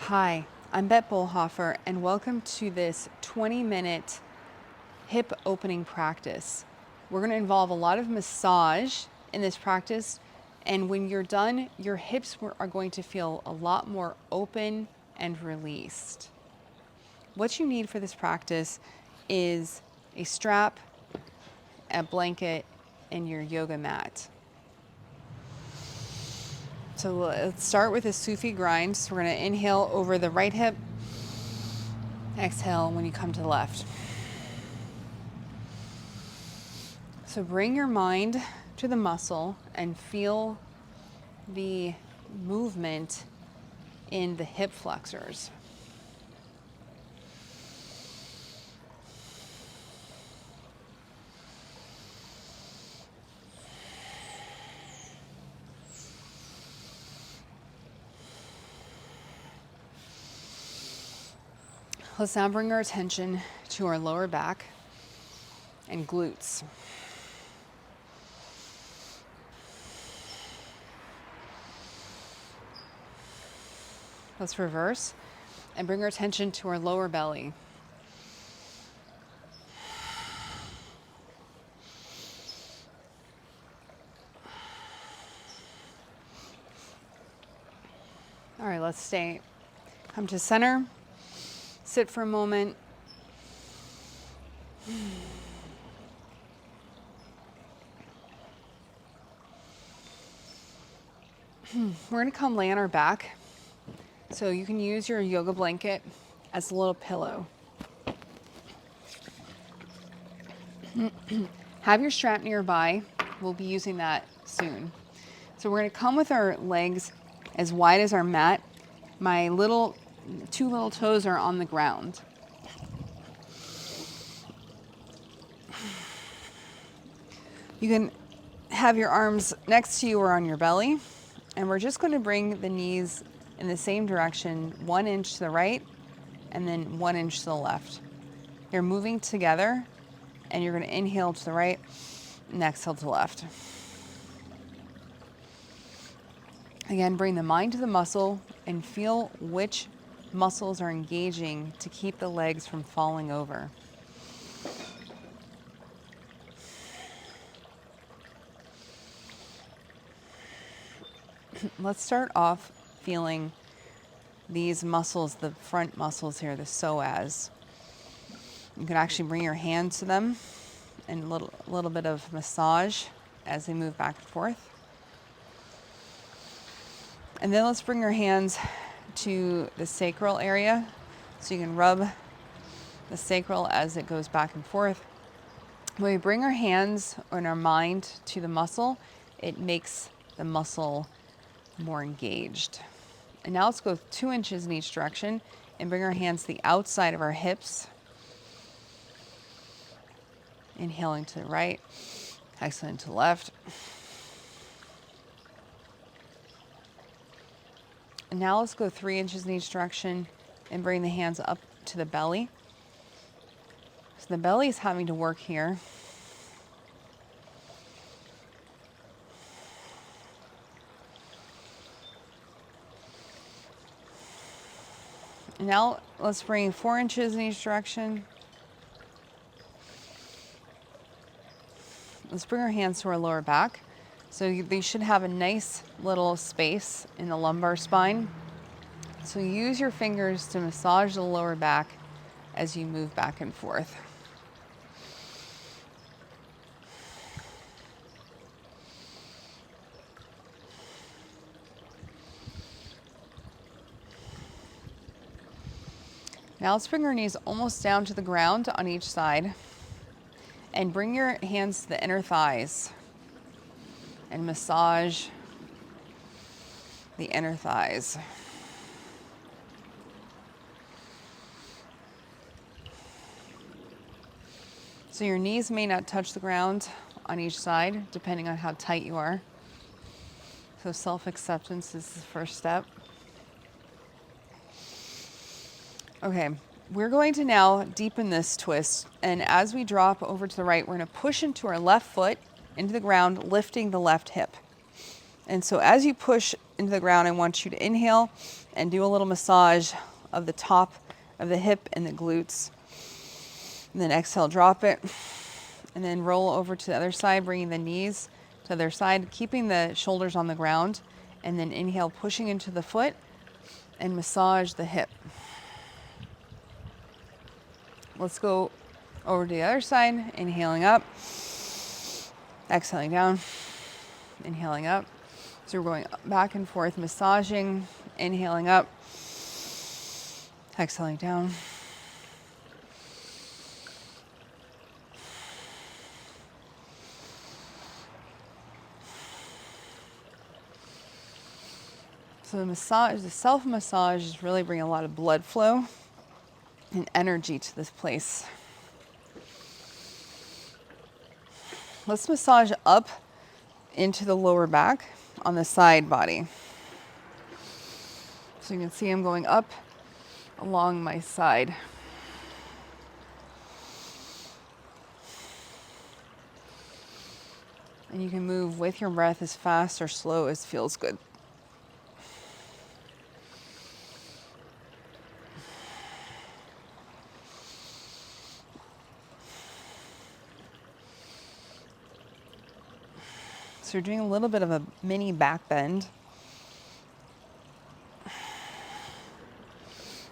Hi, I'm Bette Bolhofer, and welcome to this 20-minute hip opening practice. We're going to involve a lot of massage in this practice, and when you're done, your hips are going to feel a lot more open and released. What you need for this practice is a strap, a blanket, and your yoga mat. So let's start with a Sufi Grind. So we're going to inhale over the right hip, exhale when you come to the left. So bring your mind to the muscle and feel the movement in the hip flexors. Let's now bring our attention to our lower back and glutes. Let's reverse and bring our attention to our lower belly. All right, let's stay. Come to center. Sit for a moment. We're going to come lay on our back. So you can use your yoga blanket as a little pillow. Have your strap nearby. We'll be using that soon. So we're going to come with our legs as wide as our mat. My two little toes are on the ground. You can have your arms next to you or on your belly, and we're just going to bring the knees in the same direction, 1 inch to the right, and then 1 inch to the left. You're moving together, and you're going to inhale to the right, and exhale to the left. Again, bring the mind to the muscle and feel which muscles are engaging to keep the legs from falling over. Let's start off feeling these muscles, the front muscles here, the psoas. You can actually bring your hands to them and a little bit of massage as they move back and forth. And then let's bring our hands to the sacral area. So you can rub the sacral as it goes back and forth. When we bring our hands and our mind to the muscle, it makes the muscle more engaged. And now let's go 2 inches in each direction and bring our hands to the outside of our hips. Inhaling to the right, exhaling to the left. And now let's go 3 inches in each direction and bring the hands up to the belly. So the belly is having to work here. And now let's bring 4 inches in each direction. Let's bring our hands to our lower back. So they should have a nice little space in the lumbar spine. So use your fingers to massage the lower back as you move back and forth. Now let's bring our knees almost down to the ground on each side and bring your hands to the inner thighs and massage the inner thighs. So your knees may not touch the ground on each side, depending on how tight you are. So self-acceptance is the first step. Okay, we're going to now deepen this twist, and as we drop over to the right, we're going to push into our left foot into the ground, lifting the left hip. And so as you push into the ground, I want you to inhale and do a little massage of the top of the hip and the glutes. And then exhale, drop it. And then roll over to the other side, bringing the knees to the other side, keeping the shoulders on the ground. And then inhale, pushing into the foot and massage the hip. Let's go over to the other side, inhaling up, exhaling down, inhaling up. So we're going back and forth, massaging, inhaling up, exhaling down. So the massage, the self-massage is really bringing a lot of blood flow and energy to this place. Let's massage up into the lower back on the side body. So you can see I'm going up along my side. And you can move with your breath as fast or slow as feels good. So you're doing a little bit of a mini back bend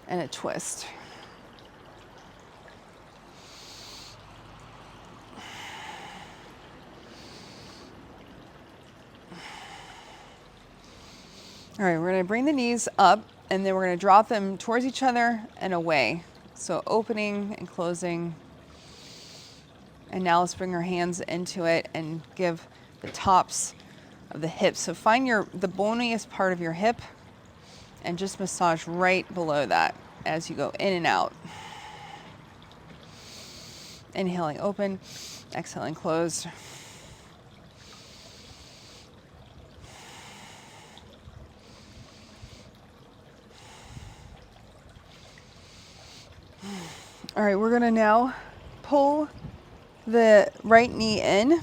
and a twist. All right, we're going to bring the knees up and then we're going to drop them towards each other and away. So opening and closing. And now let's bring our hands into it and give the tops of the hips. So find the boniest part of your hip and just massage right below that as you go in and out. Inhaling open, exhaling closed. All right, we're gonna now pull the right knee in.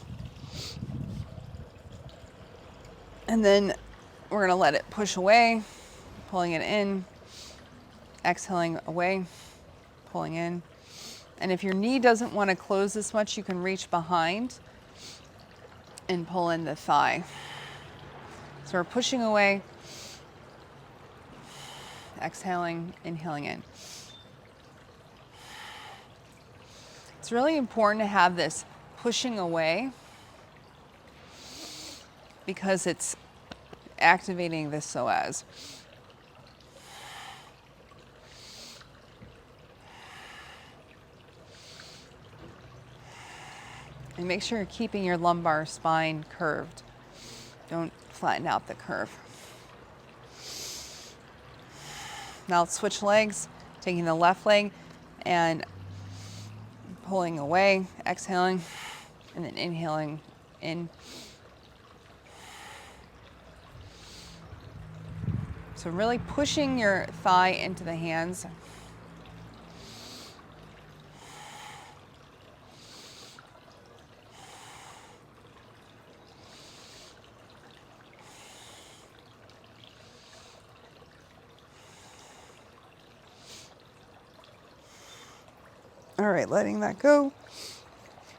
And then we're gonna let it push away, pulling it in, exhaling away, pulling in. And if your knee doesn't want to close this much, you can reach behind and pull in the thigh. So we're pushing away, exhaling, inhaling in. It's really important to have this pushing away because it's activating the psoas. And make sure you're keeping your lumbar spine curved. Don't flatten out the curve. Now let's switch legs, taking the left leg and pulling away, exhaling, and then inhaling in. So really pushing your thigh into the hands. All right, letting that go.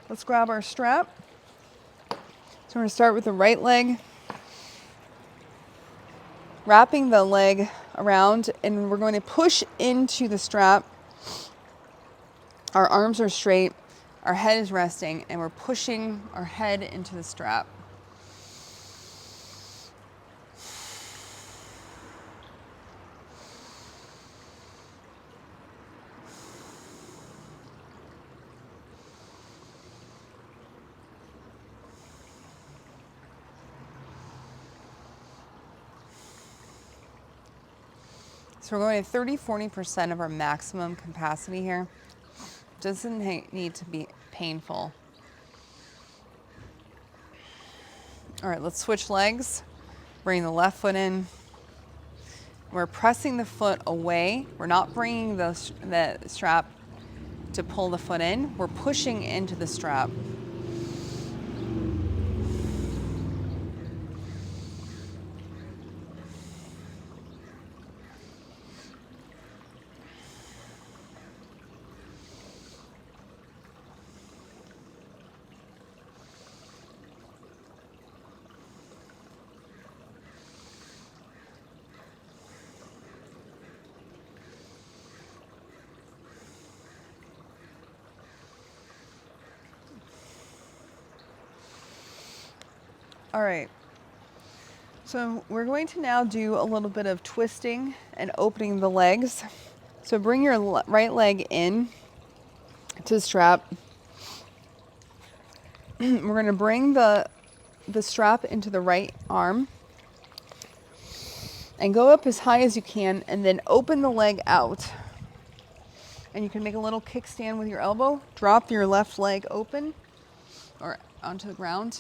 Let's grab our strap. So we're going to start with the right leg, wrapping the leg around, and we're going to push into the strap. Our arms are straight, our head is resting, and we're pushing our head into the strap. So we're going to 30-40% of our maximum capacity here. Doesn't need to be painful. All right, let's switch legs. Bring the left foot in. We're pressing the foot away. We're not bringing the strap to pull the foot in. We're pushing into the strap. All right. So we're going to now do a little bit of twisting and opening the legs. So bring your right leg in to the strap. We're going to bring the strap into the right arm and go up as high as you can, and then open the leg out. And you can make a little kickstand with your elbow. Drop your left leg open or onto the ground.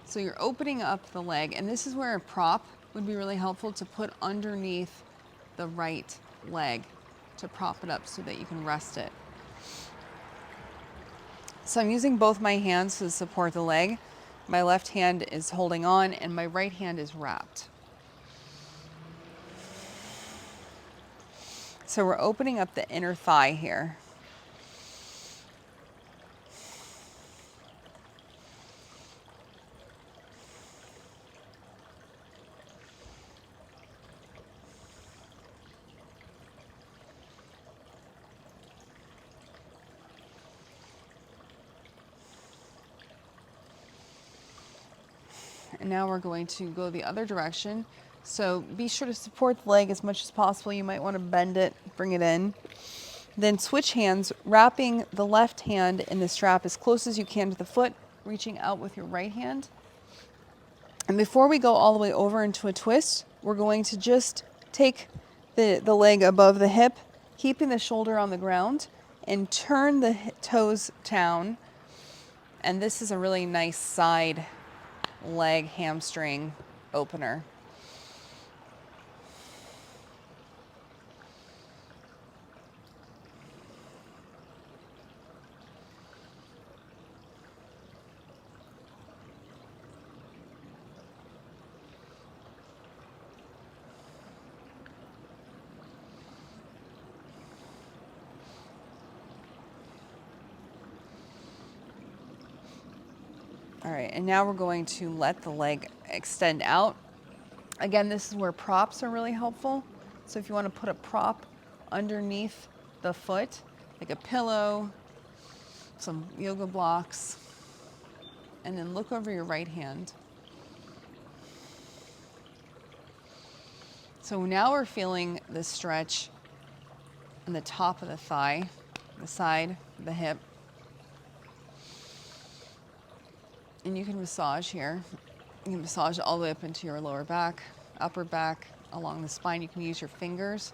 So you're opening up the leg, and this is where a prop would be really helpful to put underneath the right leg to prop it up so that you can rest it. So I'm using both my hands to support the leg. My left hand is holding on and my right hand is wrapped. So we're opening up the inner thigh here. And now we're going to go the other direction. So be sure to support the leg as much as possible. You might want to bend it, bring it in. Then switch hands, wrapping the left hand in the strap as close as you can to the foot, reaching out with your right hand. And before we go all the way over into a twist, we're going to just take the leg above the hip, keeping the shoulder on the ground, and turn the toes down. And this is a really nice side leg hamstring opener. All right, and now we're going to let the leg extend out. Again, this is where props are really helpful. So if you want to put a prop underneath the foot, like a pillow, some yoga blocks, and then look over your right hand. So now we're feeling the stretch on the top of the thigh, the side, the hip. And you can massage here. You can massage all the way up into your lower back, upper back, along the spine. You can use your fingers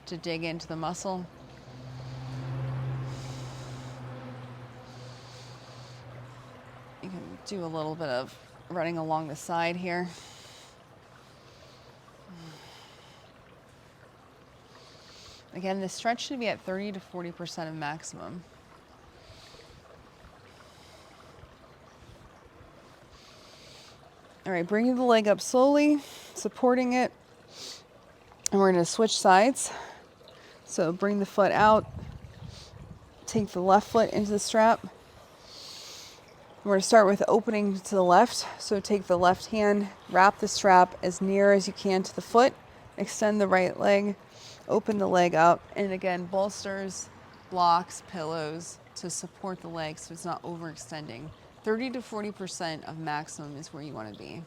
to dig into the muscle. You can do a little bit of running along the side here. Again, the stretch should be at 30 to 40% of maximum. All right, bringing the leg up slowly, supporting it, and we're going to switch sides. So bring the foot out, take the left foot into the strap. We're going to start with opening to the left. So take the left hand, wrap the strap as near as you can to the foot, extend the right leg, open the leg up, and again, bolsters, blocks, pillows to support the leg so it's not overextending. 30 to 40% of maximum is where you want to be.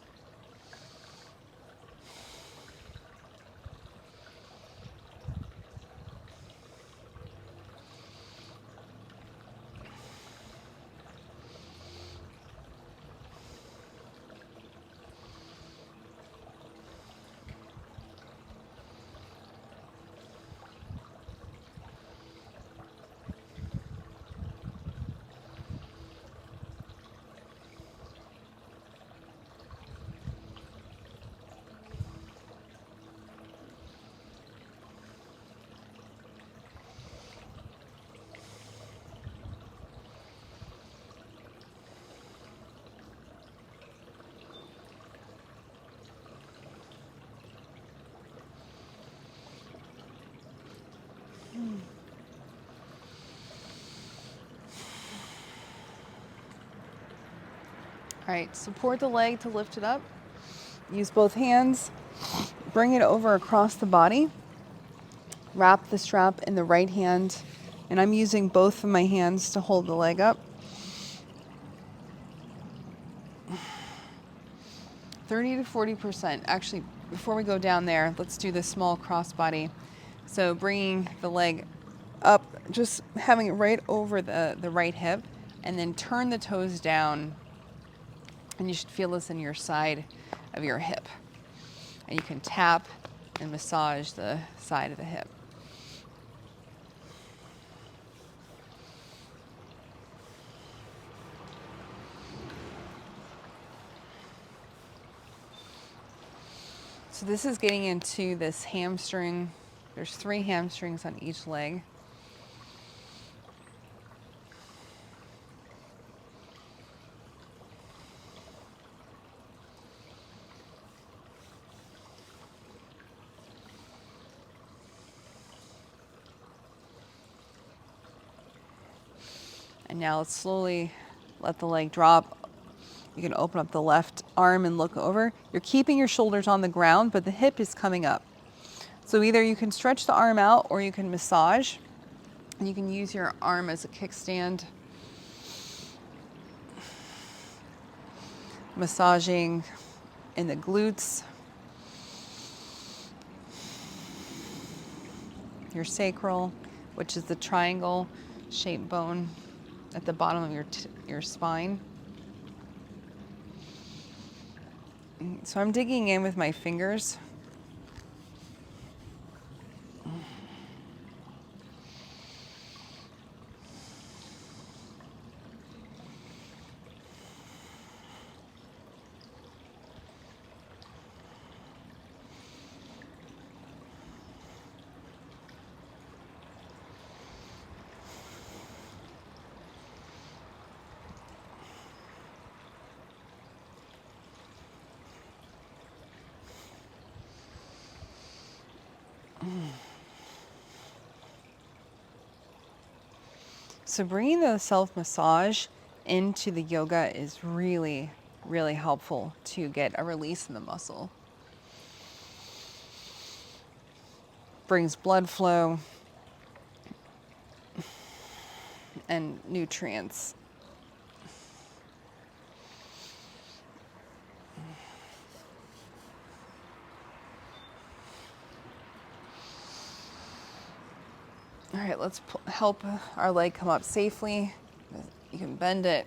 All right, support the leg to lift it up. Use both hands. Bring it over across the body. Wrap the strap in the right hand. And I'm using both of my hands to hold the leg up. 30 to 40%. Actually, before we go down there, let's do the small crossbody. So bringing the leg up, just having it right over the right hip, and then turn the toes down, and you should feel this in your side of your hip. And you can tap and massage the side of the hip. So this is getting into this hamstring. There's 3 hamstrings on each leg. And now let's slowly let the leg drop. You can open up the left arm and look over. You're keeping your shoulders on the ground, but the hip is coming up. So either you can stretch the arm out or you can massage. And you can use your arm as a kickstand. Massaging in the glutes, your sacral, which is the triangle shaped bone at the bottom of your spine. So I'm digging in with my fingers. So bringing the self-massage into the yoga is really, really helpful to get a release in the muscle. Brings blood flow and nutrients. All right, let's help our leg come up safely. You can bend it.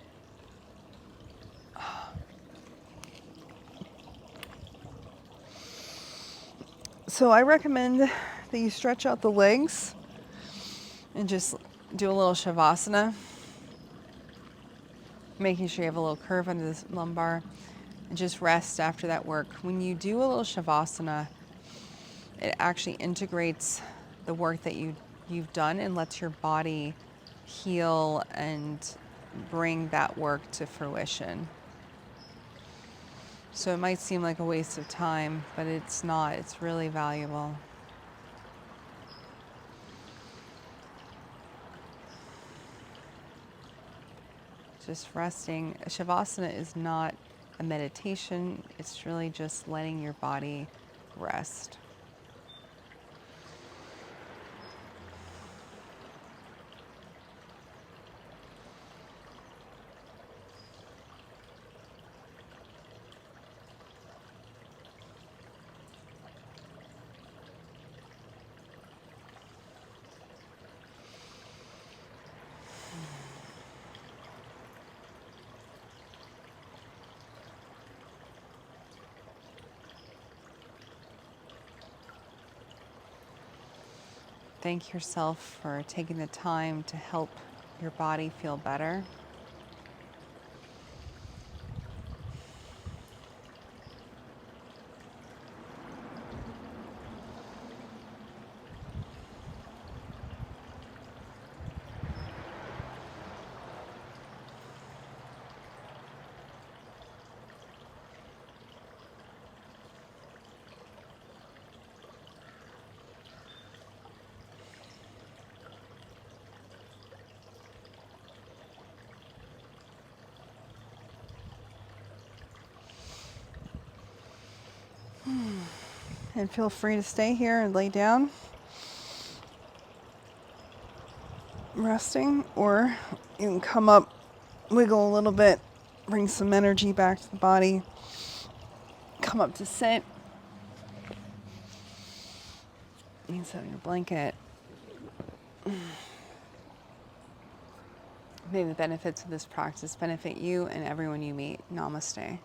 So I recommend that you stretch out the legs and just do a little Shavasana, making sure you have a little curve under this lumbar, and just rest after that work. When you do a little Shavasana, it actually integrates the work that you've done and lets your body heal and bring that work to fruition. So it might seem like a waste of time, but it's not. It's really valuable. Just resting. Shavasana is not a meditation. It's really just letting your body rest. Thank yourself for taking the time to help your body feel better. And feel free to stay here and lay down, resting, or you can come up, wiggle a little bit, bring some energy back to the body. Come up to sit. You can sit on your blanket. May the benefits of this practice benefit you and everyone you meet. Namaste.